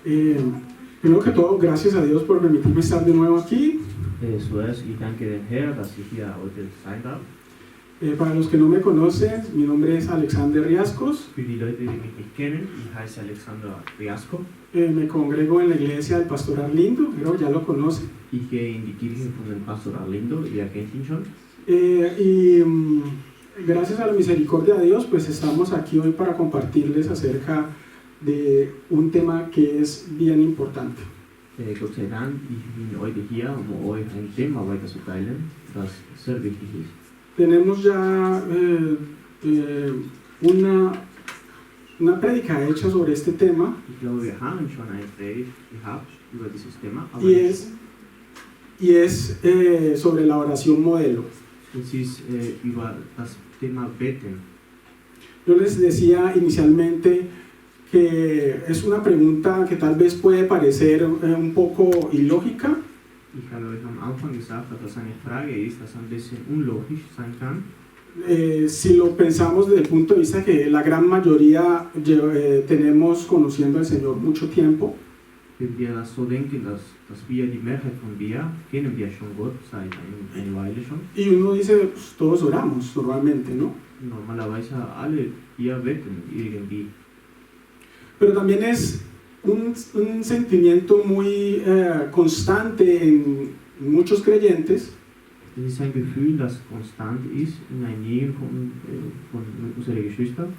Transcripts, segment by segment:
Eh, Primero que todo, gracias a Dios por permitirme estar de nuevo aquí. Zuerst, ich danke dem Herr, dass ich hier heute sein darf. Para los que no me conocen, mi nombre es Alexander Riascos. Für die Leute, die mich nicht kennen, ich heiße Alexander Riasco. Me congrego en la iglesia del Pastor Arlindo, creo ya lo conocen. Ich gehe in die Kirche von dem Pastor Arlindo, ihr kennt ihn schon. Gracias a la misericordia de Dios, pues estamos aquí hoy para compartirles acerca de un tema que es bien importante. Gott sei Dank, ich bin heute hier, um euch ein Thema weiterzuteilen, das sehr wichtig ist. Tenemos ya una prédica hecha sobre este tema. Ich glaube, wir haben schon eine Predigt gehabt über dieses Thema, aber y es sobre la oración modelo. es ist über das Thema Beten. Yo les decía inicialmente que es una pregunta que tal vez puede parecer un poco ilógica. Ich habe euch am Anfang gesagt, dass das eine Frage ist, das ein bisschen unlogisch sein kann. Si lo pensamos desde el punto de vista que la gran mayoría tenemos conociendo al Señor mucho tiempo. Wenn wir das so denken, dass wir, die Mehrheit von wir, kennen wir schon Gott seit eine Weile schon. Y uno dice, pues, todos oramos normalmente, ¿no? Normalerweise alle hier beten irgendwie. Pero también es un sentimiento muy constante en muchos creyentes. Es ist ein Gefühl, das konstant ist in einigen von unseren Geschwistern.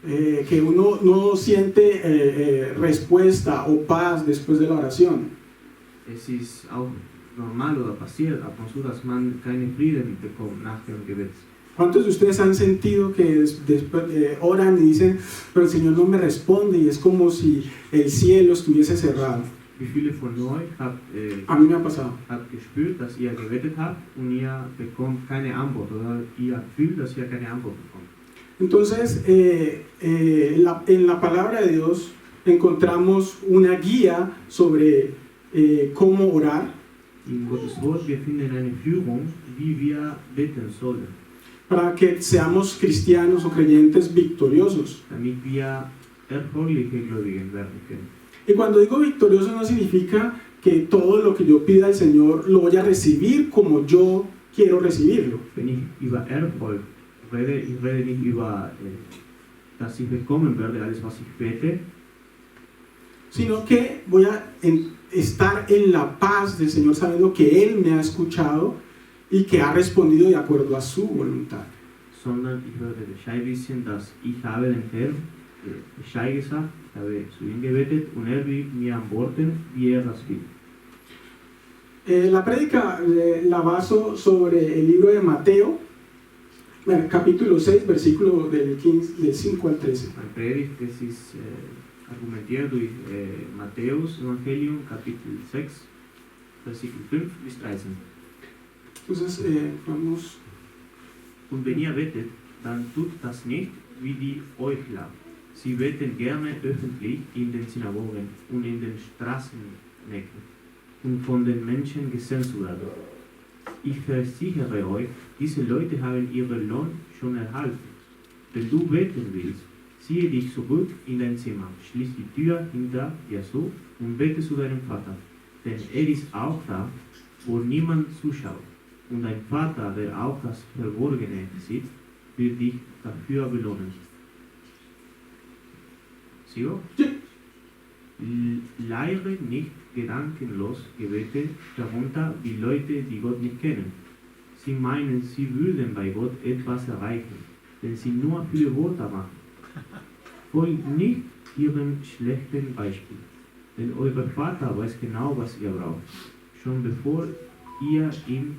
Que uno no siente respuesta o paz después de la oración. Es ist auch normal oder passiert ab und zu, dass man keinen Frieden bekommt nach dem Gebet. ¿Cuántos de ustedes han sentido que oran y dicen, pero el Señor no me responde y es como si el cielo estuviese cerrado? Wie viele von euch A mí me ha pasado. habt gespürt, dass ihr gebetet habt und ihr bekommt keine Antwort oder ihr fühlt, dass ihr keine Antwort bekommt? Entonces, en la palabra de Dios encontramos una guía sobre cómo orar. In Gottes Wort wir finden eine Führung, wie wir beten sollen, Para que seamos cristianos o creyentes victoriosos. damit wir erfolgreiche Gläubigen werden können. Y cuando digo victorioso no significa que todo lo que yo pida al Señor lo voy a recibir como yo quiero recibirlo. Wenn ich über Erfolg rede, ich rede nicht über, dass ich bekommen werde, alles was ich bete, Sino que voy a estar en la paz del Señor sabiendo que Él me ha escuchado y que ha respondido de acuerdo a su voluntad. sondern ich werde Bescheid wissen, dass ich habe den Herrn Bescheid gesagt, ich habe zu ihm gebetet und er wird mir antworten, wie er das will. La prédica la baso sobre el libro de Mateo, capítulo 6, versículo del 5 al 13. Mein Predigt, das ist argumentiert durch Matthäus Evangelium, Kapitel 6, Versikel 5 bis 13. Entonces, vamos. Und wenn ihr betet, dann tut das nicht wie die Heuchler. Sie beten gerne öffentlich in den Synagogen und in den Straßenecken, um von den Menschen gesehen zu werden. Ich versichere euch, diese Leute haben ihren Lohn schon erhalten. Wenn du beten willst, ziehe dich zurück in dein Zimmer, schließ die Tür hinter dir zu und bete zu deinem Vater. Denn er ist auch da, wo niemand zuschaut. Und dein Vater, der auch das Verborgene sieht, wird dich dafür belohnen. Sigo? Lehre nicht gedankenlos Gebete, darunter die Leute, die Gott nicht kennen. Sie meinen, sie würden bei Gott etwas erreichen, wenn sie nur viele Worte machen. Folgt nicht ihrem schlechten Beispiel, denn euer Vater weiß genau, was ihr braucht, schon bevor ihr ihm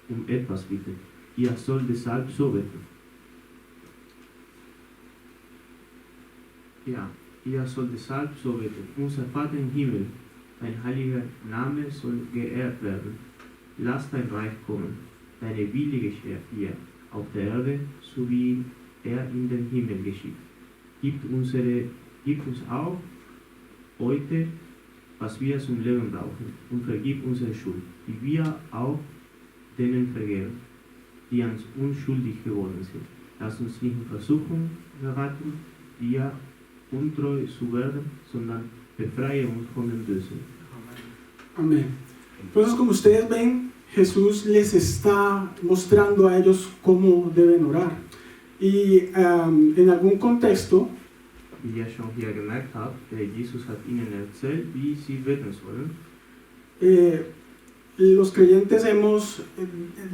um etwas bittet. Ihr sollt deshalb so beten. Ja, ihr sollt deshalb so beten. Unser Vater im Himmel, dein heiliger Name soll geehrt werden. Lass dein Reich kommen. Deine Wille geschehe hier auf der Erde, so wie er in den Himmel geschieht. Gib uns auch heute, was wir zum Leben brauchen, und vergib unsere Schuld, die wir auch denen vergeben, die an uns schuldig geworden sind. Lass uns nicht in Versuchung geraten, dir untreu zu werden, sondern befreie uns von dem Bösen. Amén. Entonces, como ustedes ven, Jesús les está mostrando a ellos cómo deben orar. Y en algún contexto, Wie ihr schon hier gemerkt habt, Jesus hat ihnen erzählt, wie sie beten sollen. los creyentes hemos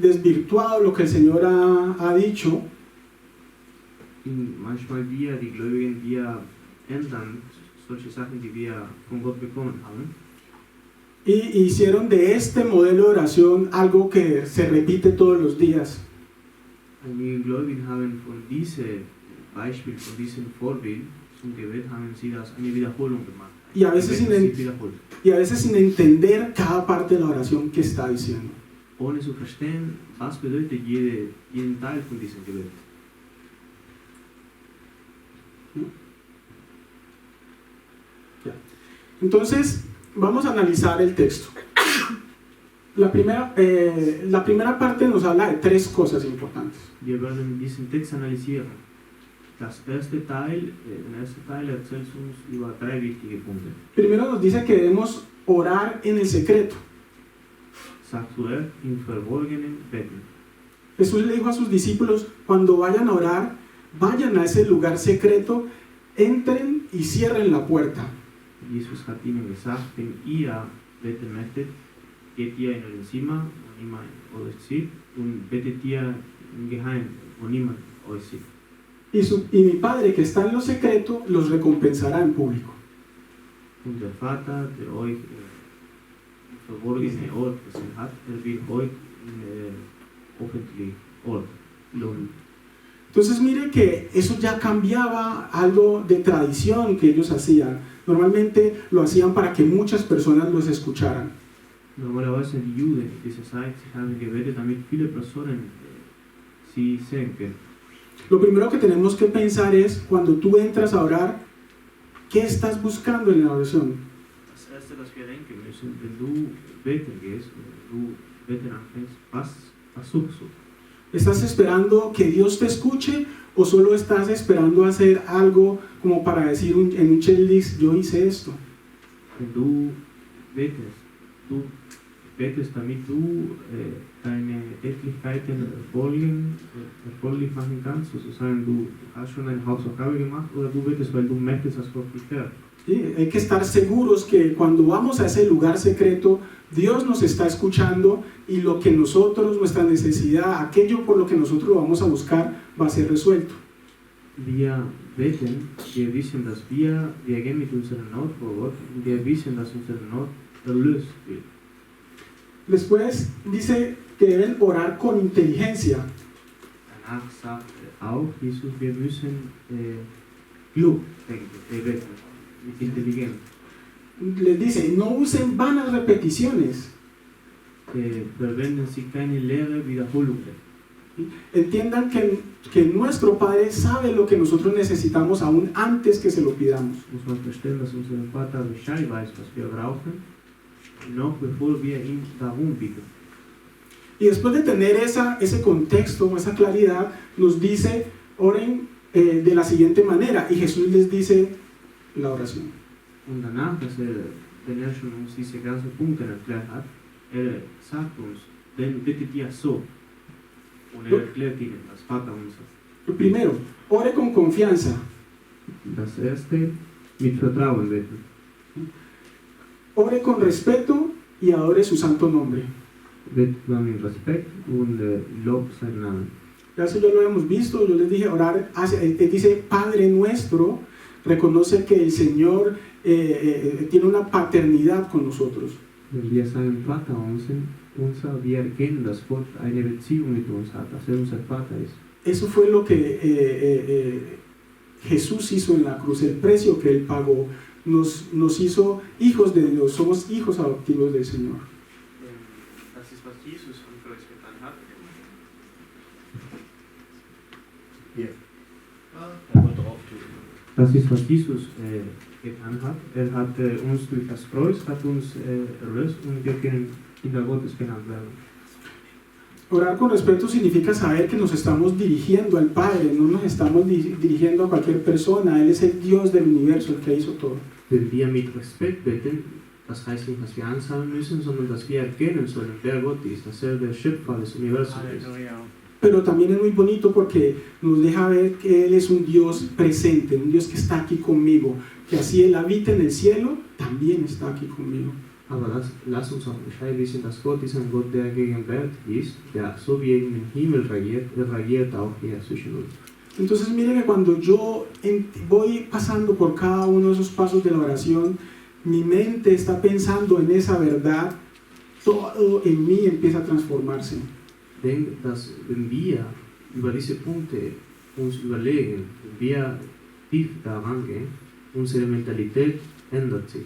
desvirtuado lo que el Señor ha dicho. Und manchmal wir, die Gläubigen, wir ändern solche Sachen, die wir von Gott bekommen haben. Y hicieron de este modelo de oración algo que se repite todos los días. Einige Gläubigen haben von diesem Beispiel, von diesem Vorbild zum Gebet, haben sie das eine Wiederholung gemacht. Y a veces sin entender cada parte de la oración que está diciendo. Ohne zu verstehen, was bedeutet jeden Teil von diesem Gebet. Entonces, vamos a analizar el texto. La primera parte nos habla de tres cosas importantes. Wir werden diesen Text analysieren. Der erste Teil erzählt uns über drei wichtige Punkte. Primero nos dice que debemos orar en el secreto. Sagt zuerst im Verborgenen beten. Jesús le dijo a sus discípulos, cuando vayan a orar, vayan a ese lugar secreto, entren y cierren la puerta. Jesus hat ihnen gesagt, wenn ihr beten möchtet, geht ihr in euer Zimmer, wo niemand euch sieht, und betet ihr im Geheimen, wo niemand euch sieht. Y mi Padre que está en lo secreto los recompensará en público. Und der Vater, der euch im verborgenen Ort gesehen hat, wird euch öffentlich Ort lohnen. Entonces mire que eso ya cambiaba algo de tradición que ellos hacían. Normalmente lo hacían para que muchas personas los escucharan. Normalerweise die Juden in dieser Zeit haben gebetet, damit viele Personen sie sehen können. Lo primero que tenemos que pensar es, cuando tú entras a orar, ¿qué estás buscando en la oración? Das erste, was wir denken müssen, wenn du beten gehst, wenn du beten anfängst, was suchst du? ¿Estás esperando que Dios te escuche o solo estás esperando hacer algo como para decir en un checklist, yo hice esto? Wenn du betest, damit du deine Tätigkeiten erfolgreich machen kannst, sozusagen du hast schon eine Hausaufgabe gemacht, oder du betest, weil du möchtest, dass Gott dich hört. Sí, hay que estar seguros que cuando vamos a ese lugar secreto, Dios nos está escuchando y lo que nosotros, nuestra necesidad, aquello por lo que nosotros lo vamos a buscar, va a ser resuelto. Wir beten, wir wissen, dass wir gehen mit unserer Not vor Gott und wir wissen, dass unsere Not erlöst wird. Después dice que deben orar con inteligencia. Danach sagt auch Jesus, wir müssen klug beten, mit Intelligenz. Les dice, no usen vanas repeticiones. Verwenden Sie keine leere Wiederholungen. Entiendan que nuestro Padre sabe lo que nosotros necesitamos aún antes que se lo pidamos. Muss man verstehen, dass unser Vater Bescheid weiß, was wir brauchen, noch bevor wir ihn darum bitten. Y después de tener ese contexto, esa claridad, nos dice, oren de la siguiente manera. Y Jesús les dice la oración. Und danach, wenn er schon uns diese ganzen Punkte erklärt hat, sagt uns, denn bittet ihr so. Und erklärt ihnen das Vaterunser. Primero, ore con confianza. Das erste, mit Vertrauen beten. Ore con respeto y adore su santo nombre. Betet man mit Respekt und lobt seinen Namen. Eso ya lo hemos visto, yo les dije, orar, dice Padre nuestro, reconoce que el Señor tiene una paternidad con nosotros. Wenn wir sagen Vaterunser, wir erkennen, dass Gott eine Beziehung mit uns hat, dass unser Vater ist. Eso fue lo que Jesús hizo en la cruz, el precio que Él pagó. Nos hizo hijos de Dios, somos hijos adoptivos del Señor. Das ist, was Jesus für uns getan hat. Das ist, was Jesus getan hat. Er hat uns durch das Kreuz hat uns erlöst und wir können Kinder Gottes genannt werden. Orar con respeto significa saber que nos estamos dirigiendo al Padre, no nos estamos dirigiendo a cualquier persona. Él es el Dios del universo, el que hizo todo. Wenn wir mit Respekt beten, das heißt nicht, dass wir Angst haben müssen, sondern dass wir erkennen sollen, wer Gott ist, dass er der Schöpfer des Universums ist. Pero también es muy bonito porque nos deja ver que Él es un Dios presente, un Dios que está aquí conmigo, que así Él habita en el cielo, también está aquí conmigo. Aber lass uns auch Bescheid wissen, dass Gott ist ein Gott, der gegenwärtig ist, der so wie er im Himmel regiert, er regiert auch hier zwischen uns. Entonces mire que cuando yo voy pasando por cada uno de esos pasos de la oración, mi mente está pensando en esa verdad, todo en mí empieza a transformarse. Denk, dass wenn wir über diese Punkte uns überlegen, wenn wir tief daran gehen, unsere Mentalität ändert sich.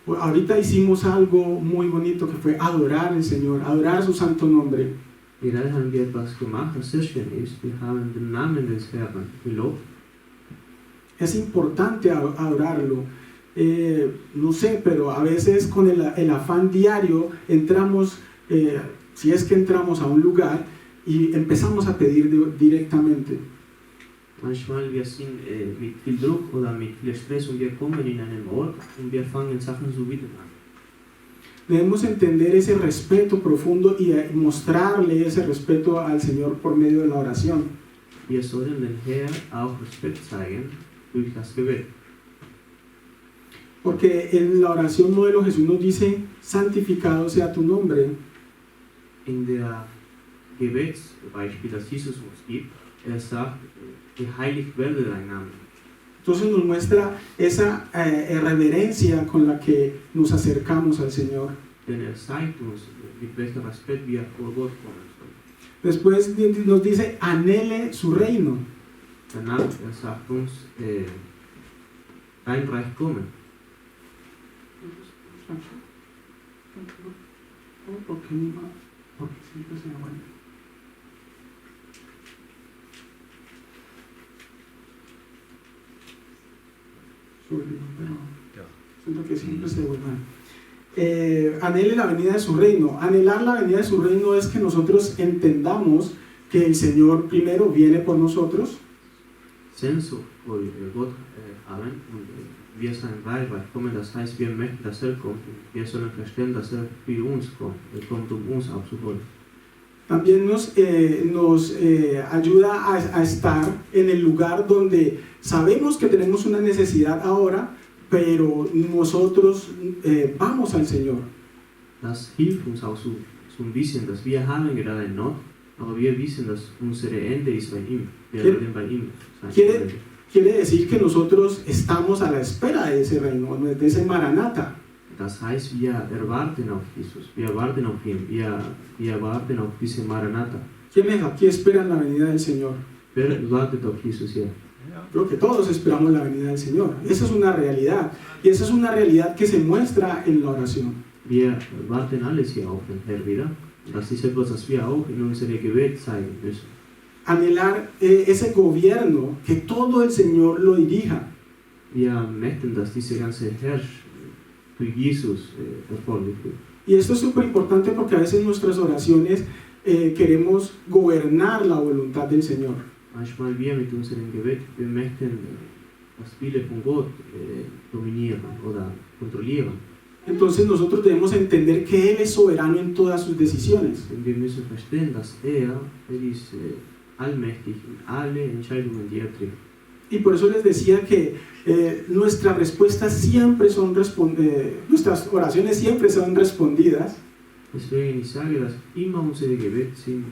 Ahorita hicimos algo muy bonito que fue adorar al Señor, adorar su santo nombre. Gerade haben wir etwas gemacht, das sehr schön ist. Wir haben den Namen des Herrn gelobt. Es importante adorarlo. No sé, pero a veces con el afán diario entramos, si es que entramos a un lugar y empezamos a pedir directamente. Manchmal wir sind mit viel Druck oder mit viel Stress und wir kommen in einen Ort und wir fangen Sachen zu bitten an. Debemos entender ese respeto profundo y mostrarle ese respeto al Señor por medio de la oración. Wir sollen dem Herrn auch Respekt zeigen durch das Gebet. Porque en la oración modelo Jesús nos dice, santificado sea tu nombre. In der Gebetsbeispiel, das Jesus uns gibt, sagt, geheiligt werde dein Name. Entonces nos muestra esa reverencia con la que nos acercamos al Señor. Denn zeigt uns, mit welchem Respekt wir vor Gott kommen sollen. Después nos dice, anhele su reino. Danach sagt uns, dein Reich komme. Siento que siempre se vuelvan. Anhele la venida de su reino. Anhelar la venida de su reino es que nosotros entendamos que el Señor primero viene por nosotros. Sehnsucht vor Gott haben und wir sein Reich kommen, das heißt, wir möchten, dass er kommt. Wir sollen verstehen, dass er für uns kommt. Er kommt, uns abzuholen. También nos ayuda a estar en el lugar donde sabemos que tenemos una necesidad ahora, pero nosotros vamos al Señor. Das hilft uns auch zu wissen, dass wir haben gerade Not, aber wir wissen, dass unsere Ende ist bei ihm. Wir werden bei ihm sein. Quiere decir que nosotros estamos a la espera de ese reino, de ese Maranatha. Das heißt, wir erwarten auf Jesus, wir warten auf ihn, wir warten auf diese Maranatha. ¿Quiénes aquí esperan la venida del Señor? Wer wartet auf Jesus hier? Creo que todos esperamos la venida del Señor. Esa es una realidad. Y esa es una realidad que se muestra en la oración. Wir warten alles hier auf den Herrn wieder. Das ist etwas, das wir auch in unserem Gebet zeigen müssen. Anhelar ese gobierno, que todo el Señor lo dirija. Wir möchten, dass diese ganze Herrschaft durch Jesus erfolgt wird. Y esto es súper importante porque a veces en nuestras oraciones queremos gobernar la voluntad del Señor. Manchmal wir mit unserem Gebet, wir möchten das Wille von Gott dominieren oder kontrollieren. Entonces nosotros debemos entender que Él es soberano en todas sus decisiones. Wir müssen verstehen, dass er ist allmächtig in alle Entscheidungen, die trifft. Y por eso les decía que nuestras respuestas siempre son nuestras oraciones siempre son respondidas. Deswegen ich sage, dass immer unsere Gebete sind,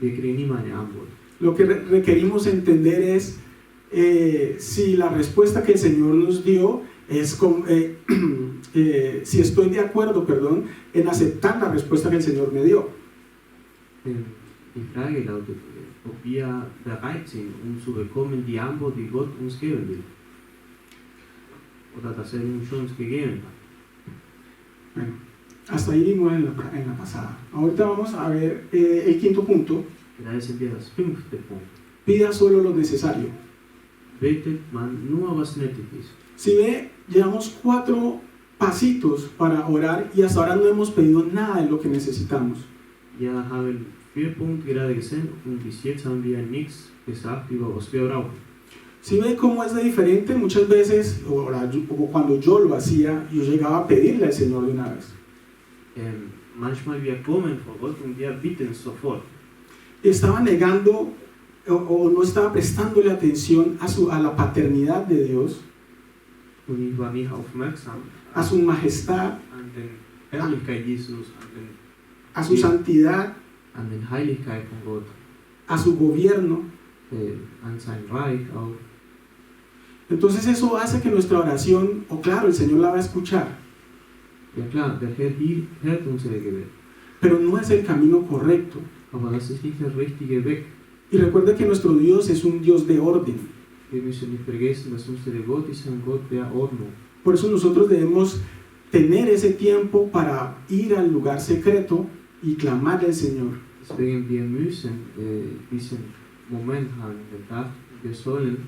wir kriegen immer eine Antwort. Lo que requerimos entender es si la respuesta que el Señor nos dio es si estoy de acuerdo, en aceptar la respuesta que el Señor me dio. Die Frage lautet, ob wir bereit sind, zu bekommen die Antwort, die Gott uns geben will. Oder dass uns schon gegeben hat. Bueno, hasta ahí vimos en la pasada. Ahorita vamos a ver el quinto punto. Da sind wir das 5. Punkt. Pida solo lo necesario. Betet man nur, was nötig ist. Si ve, llevamos 4 pasitos para orar y hasta ahora no hemos pedido nada de lo que necesitamos. Wir haben 4 Punkte gerade gesehen und bis jetzt haben wir nichts gesagt, über was wir brauchen. Si ve cómo es de diferente, muchas veces, o cuando yo lo hacía, yo llegaba a pedirle al Señor de una vez. Manchmal wir kommen vor Gott und wir bitten sofort. Estaba negando o no estaba prestándole atención a la paternidad de Dios, Und ich war nicht aufmerksam a su majestad, an den Herrlichkeit Jesus, a su santidad, an den Heiligkeit von Gott, a su gobierno. an sein Reich auch. Entonces eso hace que nuestra oración, o claro, el Señor la va a escuchar, Ja klar, der Herr hört unsere Gebet, pero no es el camino correcto. aber das ist nicht der richtige Weg. Y recuerde que nuestro Dios es un Dios de orden. Wir müssen nicht vergessen, dass unser Gott ist ein Gott der Ordnung. Por eso nosotros debemos tener ese tiempo para ir al lugar secreto y clamarle al Señor. Deswegen wir müssen diesen Moment haben, den Tag, wir sollen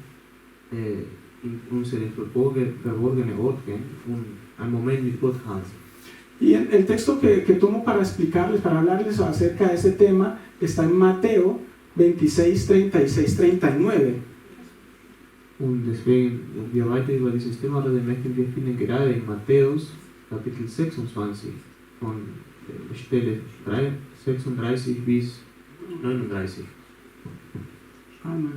in unsere verborgene Ort gehen und einen Moment mit Gott haben. Y el texto que tomo para explicarles, para hablarles acerca de ese tema, está en Mateo 26, 36, 39. Und deswegen, wenn wir weiter über dieses Thema reden möchten, wir finden gerade in Matthäus Kapitel 26 von Stelle 36 bis 39. Bueno,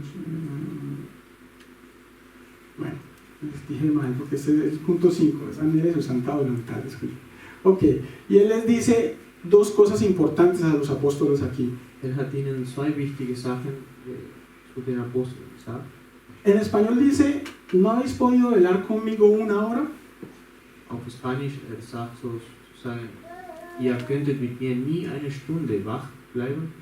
les dije mal, porque ese es el punto 5, es el Santa Voluntad. Ok, y él les dice dos cosas importantes a los apóstoles aquí. Hat ihnen zwei wichtige Sachen zu den Aposteln gesagt. En español dice, ¿no habéis podido velar conmigo una hora? Auf Spanisch sagt sozusagen, ihr könntet mit mir nie eine Stunde wach bleiben.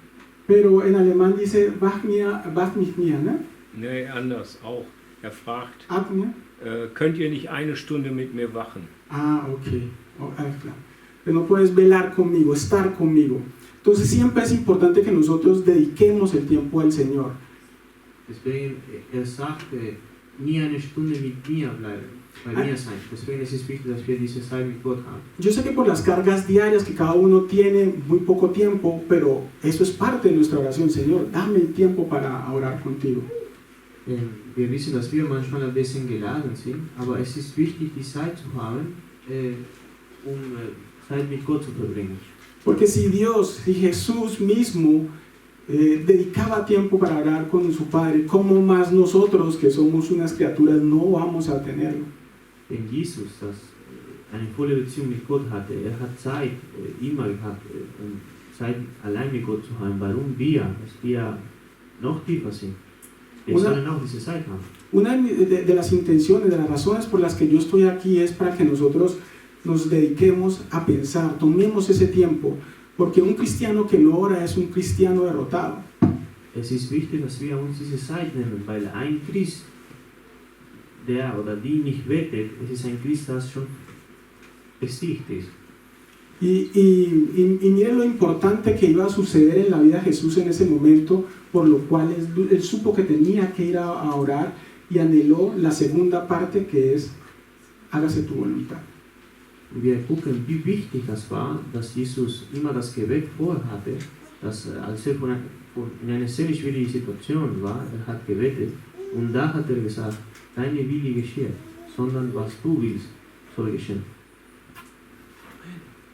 Pero en alemán dice, wach mich nie, ¿no? Nee, anders auch. Er fragt, könnt ihr nicht eine Stunde mit mir wachen? Ah, ok. Claro. Pero no puedes velar conmigo, estar conmigo. Entonces siempre es importante que nosotros dediquemos el tiempo al Señor. Deswegen, sagt, nie eine Stunde mit mir bleiben, bei mir sein. Deswegen ist es wichtig, dass wir diese Zeit mit Gott haben. Yo sé que por las cargas diarias que cada uno tiene, muy poco tiempo, pero eso es parte de nuestra oración. Señor, dame el tiempo para orar contigo. Wir wissen, dass wir manchmal ein bisschen geladen sind, aber es ist wichtig, die Zeit zu haben, Zeit mit Gott zu verbringen. Porque si Dios, si Jesús mismo dedicaba tiempo para orar con su Padre, ¿cómo más nosotros, que somos unas criaturas, no vamos a tenerlo? Wenn Jesus eine volle Beziehung mit Gott hatte, hat Zeit immer gehabt, Zeit allein mit Gott zu haben. Warum wir, dass wir noch tiefer sind? Wir sollen auch diese Zeit haben. Una de las intenciones, de las razones por las que yo estoy aquí es para que nosotros nos dediquemos a pensar, tomemos ese tiempo, porque un cristiano que no ora es un cristiano derrotado. Es ist wichtig, dass wir uns diese Zeit nehmen, weil ein Christ, der oder die nicht betet, es ist ein Christ, das schon besiegt ist. Y miren lo importante que iba a suceder en la vida de Jesús en ese momento, por lo cual él supo que tenía que ir a orar y anheló la segunda parte, que es hágase tu voluntad. Wir gucken, wie wichtig das war, dass Jesus immer das Gebet vorhatte, dass als er in einer sehr schwierigen Situation war, hat gebetet und da hat gesagt, deine Wille geschehe, sondern was du willst, soll geschehen.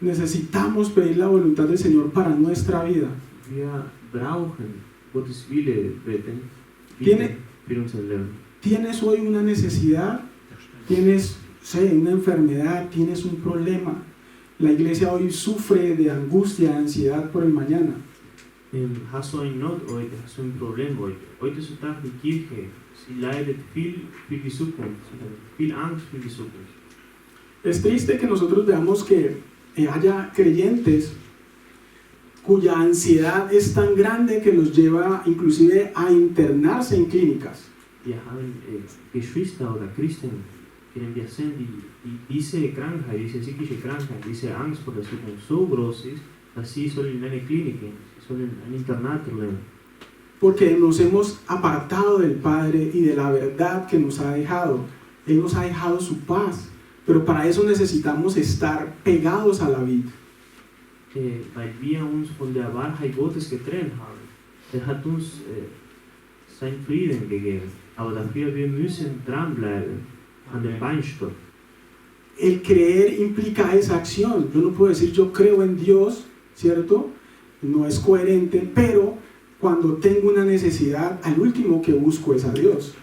Necesitamos pedir la voluntad del Señor para nuestra vida. Wir brauchen Gottes Wille beten für unser Leben. ¿Tienes hoy una necesidad? ¿Tienes una enfermedad? ¿Tienes un problema? La iglesia hoy sufre de angustia, de ansiedad por el mañana. Hast du eine Not heute? Hast du ein Problem heute? Heute ist der Tag, die Kirche, sie leidet viel für die Zukunft, viel Angst für die Zukunft. Es triste que nosotros veamos que haya creyentes cuya ansiedad es tan grande que los lleva inclusive a internarse en clínicas. Wir haben Geschwister oder Christen, denen wir sehen, die diese Krankheit, diese psychische Krankheit, diese Angst vor der Zukunft so groß ist, dass sie sollen in eine Klinik gehen, sie sollen ein Internat erleben. Porque nos hemos apartado del Padre y de la verdad que nos ha dejado. Él nos ha dejado su paz, pero para eso necesitamos estar pegados a la vid. Weil wir uns von der Wahrheit Gottes getrennt haben. Hat uns seinen Frieden gegeben. Aber dafür wir müssen dranbleiben, an dem Weinstock. El creer implica esa acción. Yo no puedo decir yo creo en Dios, ¿cierto? No es coherente, pero cuando tengo una necesidad, al último que busco es a Dios.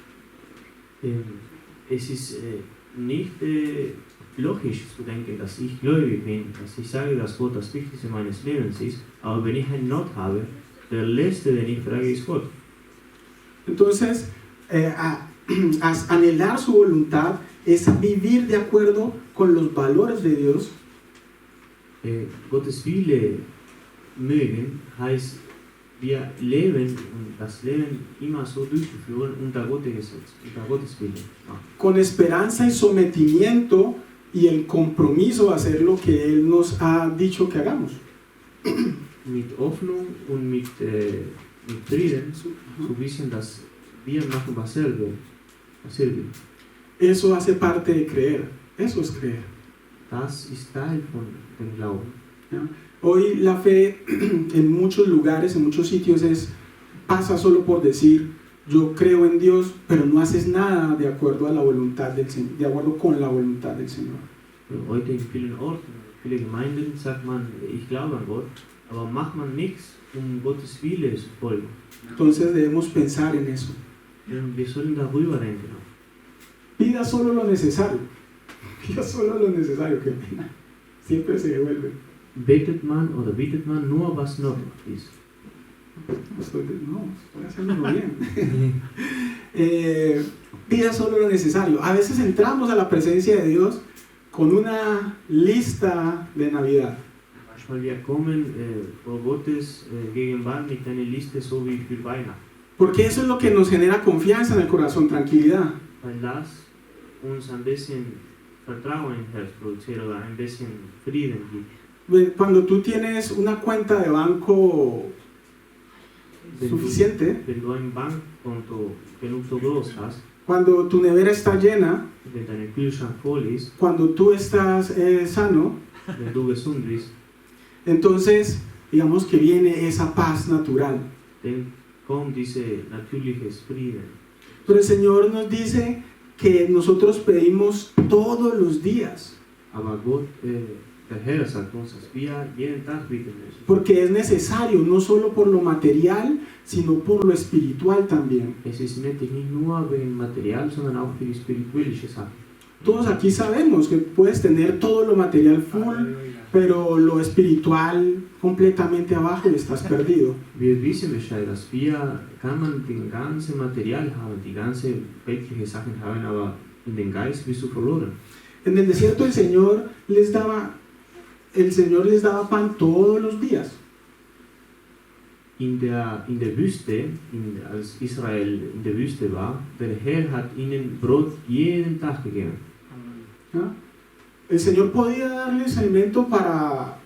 Es ist nicht logisch zu denken, dass ich gläubig bin, dass ich sage, dass Gott das Wichtigste meines Lebens ist, aber wenn ich eine Not habe, der Letzte, den ich frage, ist Gott. Entonces, anhelar su voluntad es vivir de acuerdo con los valores de Dios. Gottes Wille mögen heißt, wir leben und das Leben immer so durchzuführen unter Gottes Gesetz, unter Gottes Wille. Ja. Con esperanza y sometimiento y el compromiso a hacer lo que Él nos ha dicho que hagamos. Mit Hoffnung und mit Frieden zu wissen, dass wir machen, was will. Eso hace parte de creer. Eso es creer. Das ist Teil von dem Glauben. ¿Ya? Hoy la fe en muchos lugares, en muchos sitios pasa solo por decir yo creo en Dios, pero no haces nada de acuerdo a la voluntad del Señor, de acuerdo con la voluntad del Señor. Heute in vielen Orten, viele Gemeinden sagt man, ich glaube an Gott, aber macht man nichts, Gottes Wille zu folgen. Entonces debemos pensar en eso. Wir sollen darüber denken. Pida solo lo necesario. Pida solo lo necesario, que siempre se devuelve. Betet man oder bittet man nur, was notwendig ist. Estoy haciéndolo bien. Pida solo lo necesario. A veces entramos a la presencia de Dios con una lista de Navidad. Manchmal wir kommen vor Gottes Gegenwart mit einer Liste so wie für Weihnachten. Porque eso es lo que nos genera confianza en el corazón, tranquilidad. Weil das uns ein bisschen Vertrauen im Herz produziert oder ein bisschen Frieden gibt. Cuando tú tienes una cuenta de banco suficiente, wenn du ein Bankkonto genug so groß hast, cuando tu nevera está llena, wenn dein Kühlschrank voll ist, cuando tú estás sano, wenn du gesund bist, entonces digamos que viene esa paz natural. dann kommt diese natürliche Frieden. Pero el Señor nos dice que nosotros pedimos todos los días. Aber Gott, der Herr sagt uns, dass wir jeden Tag bitten müssen. Porque es necesario, no solo por lo material, sino por lo espiritual también. Es ist nötig nicht nur wegen Material, sondern auch für die spirituelle Sachen. Todos aquí sabemos que puedes tener todo lo material full, pero lo espiritual completamente abajo y estás perdido. Wir wissen Bescheid, dass kann man den ganzen Material haben, die ganze weltliche Sachen haben, aber in den Geist bist du verloren. En el desierto el Señor les daba pan todos los días. In der Wüste, als Israel in der Wüste war, der Herr hat ihnen Brot jeden Tag gegeben. ¿Ja? El Señor podía darles alimento para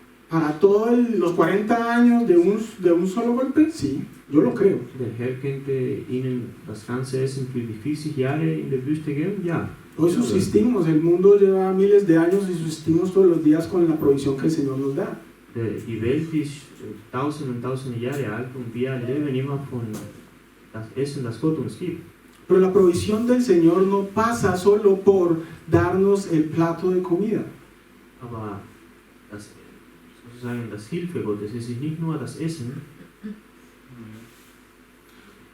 todos los 40 años de un solo golpe, sí, yo lo creo. Der Herr könnte ihnen das ganze Essen für die 40 Jahre in der Wüste geben, ja. Hoy subsistimos, el mundo lleva miles de años y subsistimos todos los días con la provisión que el Señor nos da. Die Welt ist tausende und tausende Jahre alt und wir leben immer von das Essen, das Gott uns gibt. Pero la provisión del Señor no pasa solo por darnos el plato de comida. Aber sozusagen das Hilfe Gottes ist nicht nur das Essen,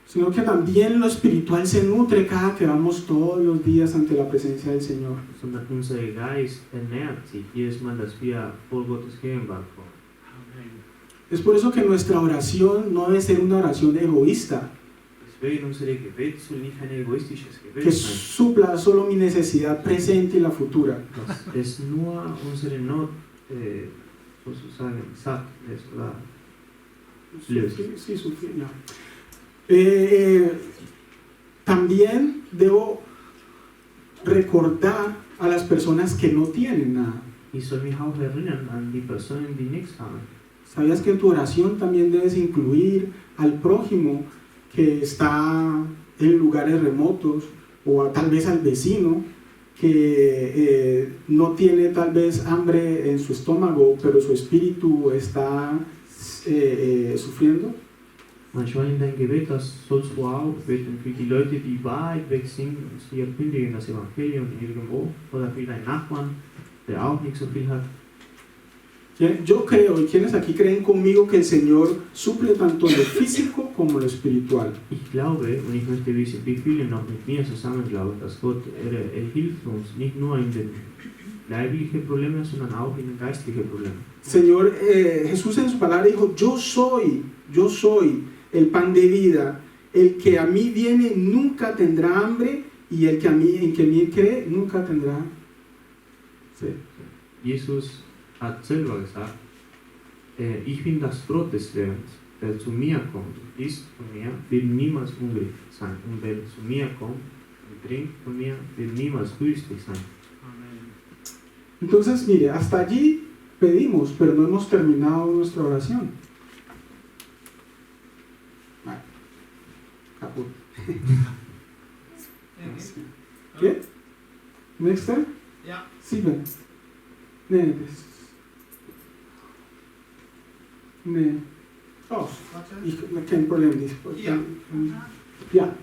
sino que también lo espiritual se nutre cada que vamos todos los días ante la presencia del Señor. sondern unser Geist ernährt sich jedes Mal, dass wir vor Gottes Gegenwart kommen. Es por eso que nuestra oración no debe ser una oración egoísta, Deswegen unsere Gebet soll nicht ein egoistisches Gebet que sein, supla solo mi necesidad presente y la futura. dass es nur unsere Not sozusagen satt ist oder löst. Sí, sufrir, ya. También debo recordar a las personas que no tienen nada. Ich soll mich auch erinnern an die Personen, die nichts haben. ¿Sabías que en tu oración también debes incluir al prójimo que está en lugares remotos o tal vez al vecino que no tiene tal vez hambre en su estómago, pero su espíritu está sufriendo? Manchmal in deinem Gebet, das sollst du auch beten für die Leute, die weit weg sind und sie erkündigen das Evangelium irgendwo. Oder für deinen Nachbarn, der auch nicht so viel hat. Yo creo, y quienes aquí creen conmigo, que el Señor suple tanto lo físico como lo espiritual. Ich glaube, und ich möchte wissen, wie viele noch mit mir zusammen glauben, dass Gott, er hilft uns nicht nur in den leiblichen Problemen, sondern auch in den geistlichen Problemen. Señor, Jesús en su palabra dijo, yo soy el pan de vida, el que a mí viene nunca tendrá hambre y el que en que a mí cree nunca tendrá sed. Jesus hat selber gesagt, ich bin das Brot des Lebens, der zu mir kommt und isst von mir, wird niemals hungrig sein. Und wer zu mir kommt und trinkt von mir, wird niemals durstig sein. Entonces, mire, hasta allí pedimos, pero no hemos terminado nuestra oración. Vale. Caput. ¿Qué? Next time? Ja. 7. Nee, nee. Oh, kein Problem. Ja. Ya.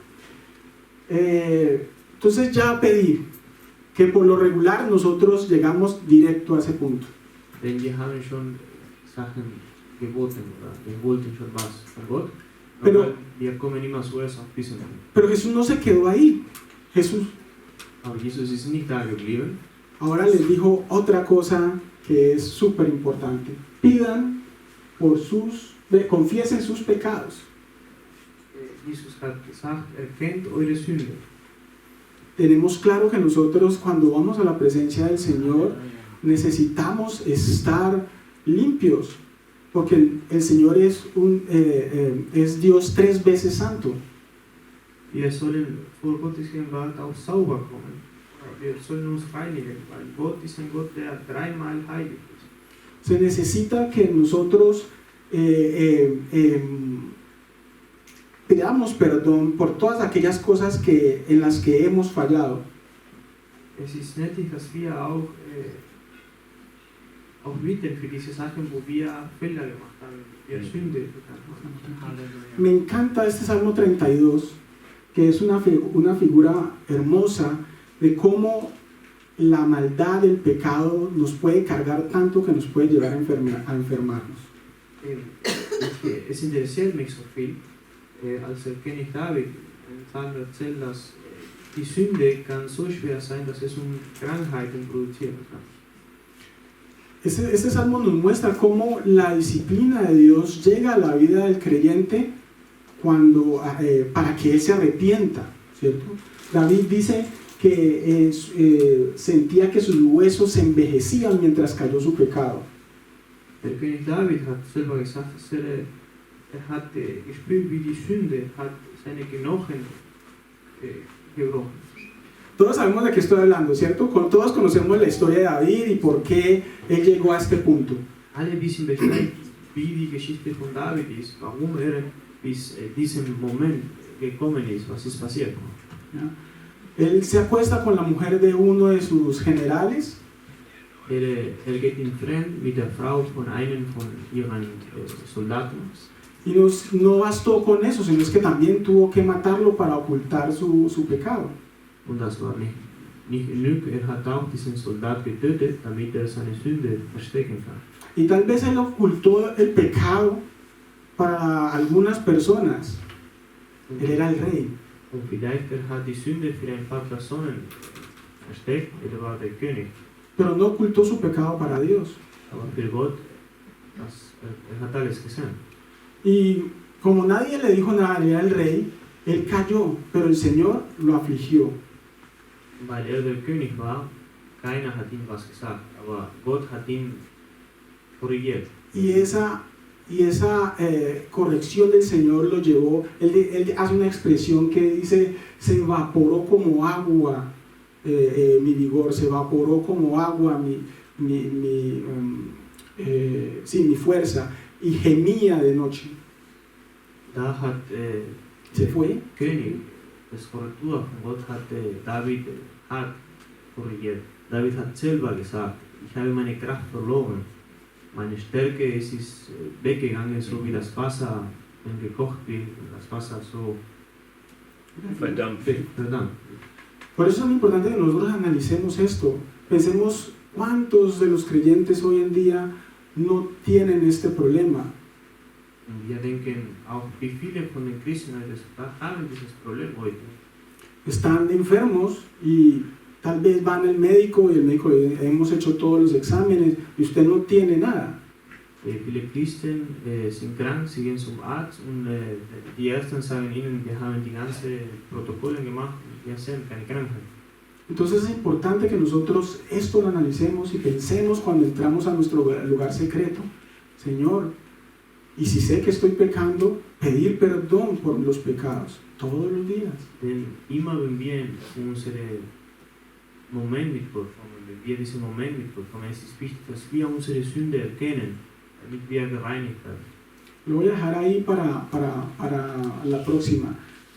Entonces ya pedí que por lo regular nosotros llegamos directo a ese punto. Denn wir haben schon Sachen geboten oder wir wollten schon was von Gott, Pero- aber wir kommen immer zuerst auf diesen Punkt. Pero Jesús no se quedó ahí. Jesús Aber Jesus ist nicht da geblieben. ahora les dijo otra cosa que es súper importante. Pidan confiesen sus pecados. Jesus hat gesagt, erkennt eure Sünde. Tenemos claro que nosotros cuando vamos a la presencia del Señor necesitamos estar limpios, porque el Señor es Dios 3 veces santo. Wir sollen vor Gottes Gegenwart auch sauber kommen. Wir sollen uns reinigen, weil Gott ist ein Gott, der dreimal heilig ist. Se necesita que nosotros pidamos perdón por todas aquellas cosas en las que hemos fallado. Es ist nötig, dass wir auch bitten für diese Sachen, wo wir Fehler gemacht haben, wir Sünde begangen haben. Me encanta este Salmo 32, que es una figura hermosa de cómo la maldad del pecado nos puede cargar tanto que nos puede llevar a enfermarnos. Es interessiert mich so viel, als König David im Psalm erzählt, dass die Sünde kann so schwer sein, dass es Krankheiten produzieren kann. Este salmo nos muestra cómo la disciplina de Dios llega a la vida del creyente para que él se arrepienta, ¿cierto? David dice que sentía que sus huesos se envejecían mientras cayó su pecado. Der König David hat selber gesagt, dass hat gespürt, wie die Sünde hat seine Knochen gebrochen. Todos sabemos de qué estoy hablando, ¿cierto? Todos conocemos la historia de David y por qué él llegó a este punto. Alle wissen Bescheid, wie die Geschichte von David ist, warum bis diesem Moment gekommen ist, was ist passiert. ¿Ya? Él se acuesta con la mujer de uno de sus generales. Geht in Fremd mit der Frau von einem von ihren Soldaten. Y no bastó con eso, sino es que también tuvo que matarlo para ocultar su pecado. Und das war nicht genug, hat auch diesen Soldat getötet, damit seine Sünde verstecken kann. Y tal vez él ocultó el pecado para algunas personas. Él era el rey. Und vielleicht hat die Sünde für ein paar Personen versteckt, war der König. Pero no ocultó su pecado para Dios. Aber für Gott, hat alles gesehen. Y como nadie le dijo nada, él era el rey, él cayó, pero el Señor lo afligió. Weil der König war, keiner hat ihm was gesagt, aber Gott hat ihn korrigiert. Y esa corrección del Señor lo llevó, él hace una expresión que dice, se evaporó como agua mi vigor, se evaporó como agua mi fuerza, y gemía de noche. Da hat Se fue. König, das Korrektur von Gott hat David hart korrigiert. David hat selber gesagt, ich habe meine Kraft verloren. Meine Stärke ist weggegangen, so wie das Wasser wenn gekocht wird und das Wasser so Verdammt. verdampft. Por eso es muy importante que nosotros analicemos esto. Pensemos cuántos de los creyentes hoy en día no tienen este problema. Und wir denken auch, wie viele von den Christen haben dieses Problem heute. Están enfermos y tal vez van al médico y el médico le hemos hecho todos los exámenes y usted no tiene nada. Viele Christen sind krank, sie gehen zum Arzt und die Ärzte sagen ihnen, wir haben die ganzen Protokolle gemacht und wir sehen keine Krankheit. Entonces es importante que nosotros esto lo analicemos y pensemos cuando entramos a nuestro lugar secreto. Señor, y si sé que estoy pecando, pedir perdón por los pecados todos los días. Denn immer wenn wir in unsere Moment mitbekommen, wenn wir diesen Moment mitbekommen, es ist wichtig, dass wir unsere Sünde erkennen, damit wir gereinigt werden. Lo voy a dejar ahí para la próxima,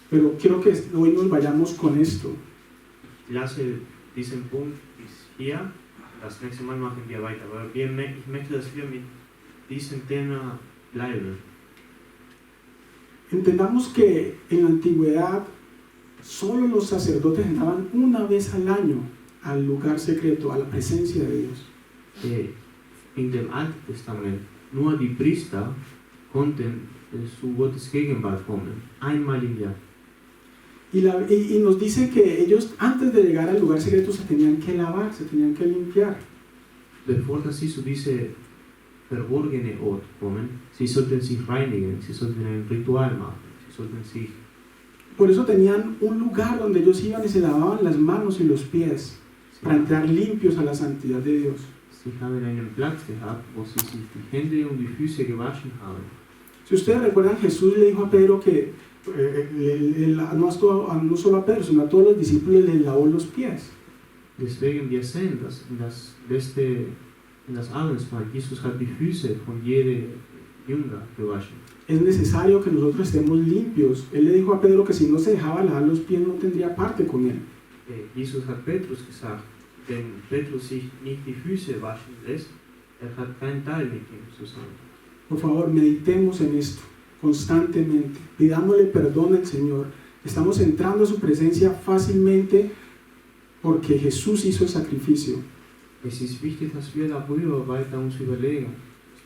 pero quiero que hoy nos vayamos con esto. Ich lasse diesen Punkt bis hier, das nächste Mal machen wir weiter, aber ich möchte, dass wir mit diesem Thema bleiben. Entendamos que en la antigüedad solo los sacerdotes entraban una vez al año al lugar secreto, a la presencia de Dios. In dem Alten Testament nur die Priester konnten zu Gottes Gegenwart kommen, einmal im Jahr. Y nos dice que ellos antes de llegar al lugar secreto se tenían que lavar, se tenían que limpiar. Bevor sie zu diese verborgene Ort kommen, sie sollten sich reinigen, sie sollten ein Ritual machen, sie sollten sich... Por eso tenían un lugar donde ellos iban y se lavaban las manos y los pies para entrar limpios a la santidad de Dios. Sie haben einen Platz gehabt, wo sie sich die Hände und die Füße gewaschen haben. Si ustedes recuerdan, Jesús le dijo a Pedro que no solo a Pedro, sino a todos los discípulos les lavó los pies. Deswegen wir sehen, dass in das Abendsmahl Jesus hat die Füße von jedem Jünger gewaschen. Es necesario que nosotros estemos limpios. Él le dijo a Pedro que si no se dejaba lavar los pies no tendría parte con él. Jesus hat Petrus gesagt, wenn Petrus sich nicht die Füße waschen lässt, hat keinen Teil mit ihm zusammen. Por favor, meditemos en esto constantemente. Pidámosle perdón al Señor. Estamos entrando a su presencia fácilmente porque Jesús hizo el sacrificio. Es ist wichtig, dass wir darüber weiter uns überlegen,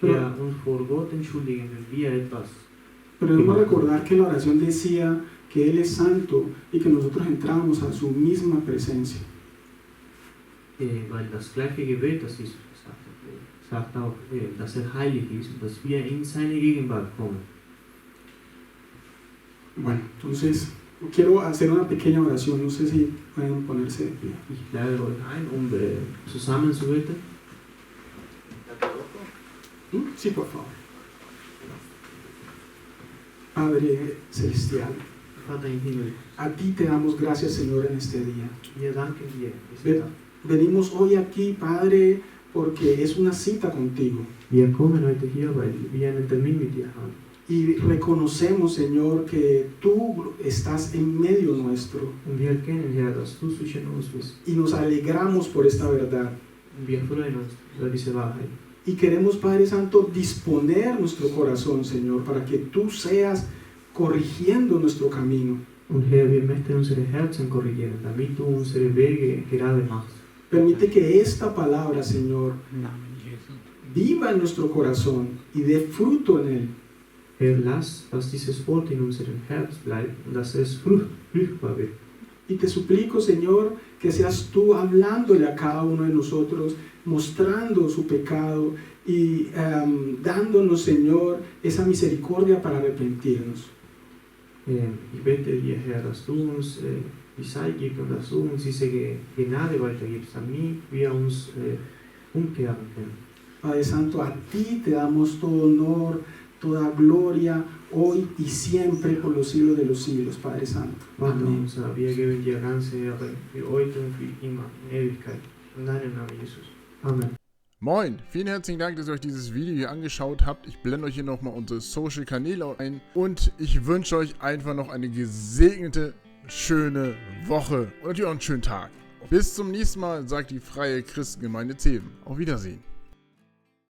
dass wir uns vor Gott entschuldigen, wenn wir etwas. Pero debemos recordar que la oración decía que Él es santo y que nosotros entramos a su misma presencia. Weil das gleiche Gebet, das Jesus gesagt hat, sagt auch, dass heilig ist und dass wir in seine Gegenwart kommen. Bueno, entonces quiero hacer una pequeña oración. No sé si pueden ponerse de pie. Ich lade euch ein, zusammen zu beten. Sí, por favor. Padre Celestial, Vater im Himmel, a ti te damos gracias, Señor, en este día. wir danken dir. Venimos hoy aquí, Padre, porque es una cita contigo. Wir kommen heute hier, weil wir einen Termin mit dir haben. Y reconocemos, Señor, que tú estás en medio nuestro. Und wir erkennen, Herr, dass du zwischen uns bist. Y nos alegramos por esta verdad. Und wir freuen uns über diese Wahrheit. Y queremos, Padre Santo, disponer nuestro corazón, Señor, para que tú seas corrigiendo nuestro camino. Und Herr, wir möchten unsere Herzen korrigieren, damit du unsere Wege gerade machst. Permite que esta palabra, Señor, viva en nuestro corazón y dé fruto en él. Herr, lass, dass dieses Wort in unserem Herz bleibt und dass es fruchtbar wird. Y te suplico, Señor, que seas tú hablándole a cada uno de nosotros, mostrando su pecado y dándonos, Señor, esa misericordia para arrepentirnos. Ich bete dir, Herr, dass du uns die Zeit gibst und dass du uns diese Gnade weitergibst, damit wir uns umkehren können. Padre Santo, a ti te damos todo honor, toda gloria, hoy y siempre por los siglos de los siglos, Padre Santo. Amén. Wir geben dir ganze Ehre für heute und für immer, in Ewigkeit. In deinem Namen, Jesus. Amen. Moin, vielen herzlichen Dank, dass ihr euch dieses Video hier angeschaut habt. Ich blende euch hier nochmal unsere Social-Kanäle ein und ich wünsche euch einfach noch eine gesegnete, schöne Woche und natürlich auch einen schönen Tag. Bis zum nächsten Mal, sagt die Freie Christengemeinde Zeven. Auf Wiedersehen.